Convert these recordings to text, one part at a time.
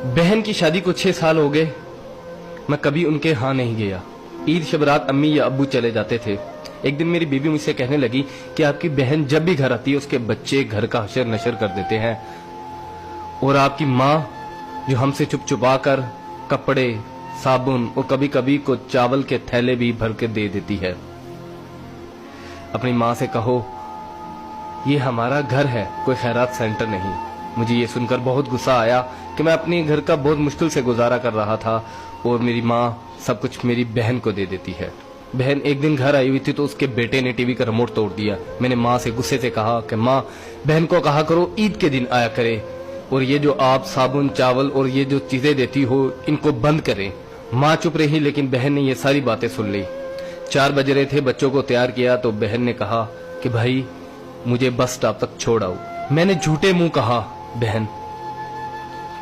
बहन की शादी को 6 साल हो गए, मैं कभी उनके यहाँ नहीं गया। ईद शब रात अम्मी या अब्बू चले जाते थे। एक दिन मेरी बीवी मुझसे कहने लगी कि आपकी बहन जब भी घर आती है उसके बच्चे घर का हशर नशर कर देते हैं, और आपकी माँ जो हमसे चुप चुपा कर कपड़े, साबुन और कभी कभी को चावल के थैले भी भर के दे देती है। अपनी माँ से कहो ये हमारा घर है, कोई खैरात सेंटर नहीं। मुझे ये सुनकर बहुत गुस्सा आया कि मैं अपने घर का बहुत मुश्किल से गुजारा कर रहा था और मेरी माँ सब कुछ मेरी बहन को दे देती है। बहन एक दिन घर आई हुई थी तो उसके बेटे ने टीवी का रिमोट तोड़ दिया। मैंने माँ से गुस्से से कहा कि माँ, बहन को कहा करो ईद के दिन आया करे, और ये जो आप साबुन चावल और ये जो चीजें देती हो इनको बंद करें। माँ चुप रही, लेकिन बहन ने ये सारी बातें सुन ली। 4 बज रहे थे, बच्चों को तैयार किया तो बहन ने कहा कि भाई मुझे बस स्टॉप तक छोड़ आओ। मैंने झूठे मुंह कहा बहन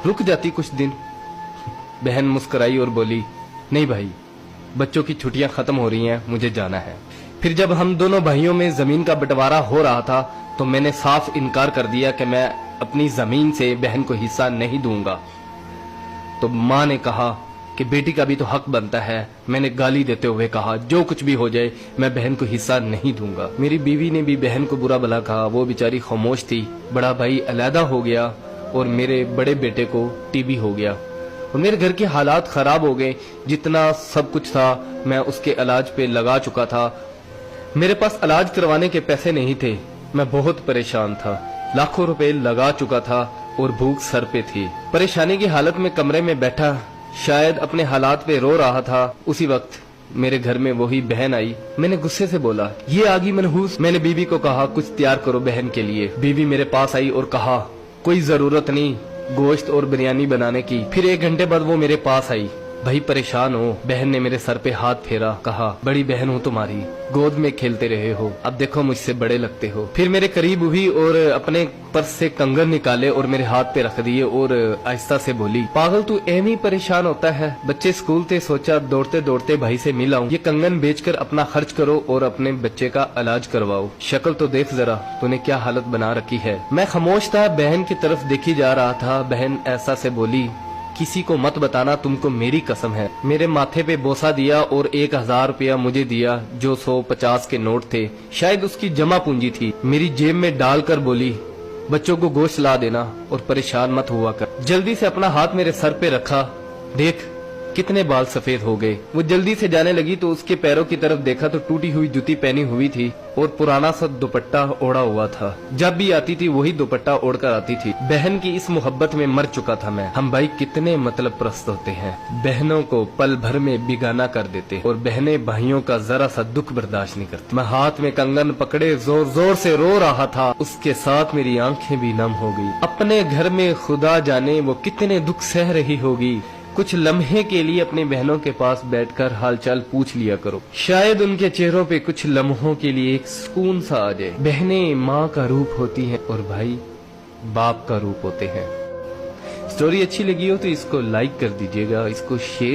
रुक जाती कुछ दिन। बहन मुस्कुराई और बोली नहीं भाई, बच्चों की छुट्टियां खत्म हो रही हैं, मुझे जाना है। फिर जब हम दोनों भाइयों में जमीन का बंटवारा हो रहा था तो मैंने साफ इनकार कर दिया कि मैं अपनी जमीन से बहन को हिस्सा नहीं दूंगा। तो माँ ने कहा कि बेटी का भी तो हक बनता है। मैंने गाली देते हुए कहा जो कुछ भी हो जाए मैं बहन को हिस्सा नहीं दूंगा। मेरी बीवी ने भी बहन को बुरा भला कहा, वो बेचारी खामोश थी। बड़ा भाई अलहदा हो गया और मेरे बड़े बेटे को टीबी हो गया और मेरे घर के हालात खराब हो गए। जितना सब कुछ था मैं उसके इलाज पे लगा चुका था। मेरे पास इलाज करवाने के पैसे नहीं थे। मैं बहुत परेशान था, लाखों रुपए लगा चुका था और भूख सर पे थी। परेशानी की हालत में कमरे में बैठा शायद अपने हालात पे रो रहा था। उसी वक्त मेरे घर में वही बहन आई। मैंने गुस्से से बोला ये आगी मनहूस। मैंने बीवी को कहा कुछ तैयार करो बहन के लिए। बीवी मेरे पास आई और कहा कोई जरूरत नहीं गोश्त और बिरयानी बनाने की। फिर 1 घंटे बाद वो मेरे पास आई। भाई परेशान हो। बहन ने मेरे सर पे हाथ फेरा, कहा बड़ी बहन हूँ तुम्हारी, गोद में खेलते रहे हो, अब देखो मुझसे बड़े लगते हो। फिर मेरे करीब हुई और अपने पर्स से कंगन निकाले और मेरे हाथ पे रख दिए और आहिस्ता से बोली पागल तू एम ही परेशान होता है। बच्चे स्कूल थे, सोचा दौड़ते दौड़ते भाई से मिल आऊं। ये कंगन बेचकर अपना खर्च करो और अपने बच्चे का इलाज करवाओ। शक्ल तो देख जरा तूने क्या हालत बना रखी है। मैं खामोश था, बहन की तरफ देखी जा रहा था। बहन ऐसा से बोली किसी को मत बताना, तुमको मेरी कसम है। मेरे माथे पे बोसा दिया और 1000 रुपया मुझे दिया जो 150 के नोट थे, शायद उसकी जमा पूंजी थी। मेरी जेब में डालकर बोली बच्चों को गोश्त ला देना और परेशान मत हुआ कर। जल्दी से अपना हाथ मेरे सर पे रखा, देख कितने बाल सफेद हो गए। वो जल्दी से जाने लगी तो उसके पैरों की तरफ देखा तो टूटी हुई जूती पहनी हुई थी और पुराना सा दुपट्टा ओढ़ा हुआ था। जब भी आती थी वही दुपट्टा ओढ़कर आती थी। बहन की इस मोहब्बत में मर चुका था मैं। हम भाई कितने मतलब प्रस्त होते हैं, बहनों को पल भर में बिगाना कर देते और बहनें भाइयों का जरा सा दुख बर्दाश्त नहीं करती। मैं हाथ में कंगन पकड़े जोर जोर से रो रहा था, उसके साथ मेरी आंखें भी नम हो गई। अपने घर में खुदा जाने वो कितने दुख सह रही होगी। कुछ लम्हे के लिए अपनी बहनों के पास बैठकर हालचाल पूछ लिया करो, शायद उनके चेहरों पे कुछ लम्हों के लिए एक सुकून सा आ जाए। बहनें माँ का रूप होती हैं और भाई बाप का रूप होते हैं। स्टोरी अच्छी लगी हो तो इसको लाइक कर दीजिएगा, इसको शेयर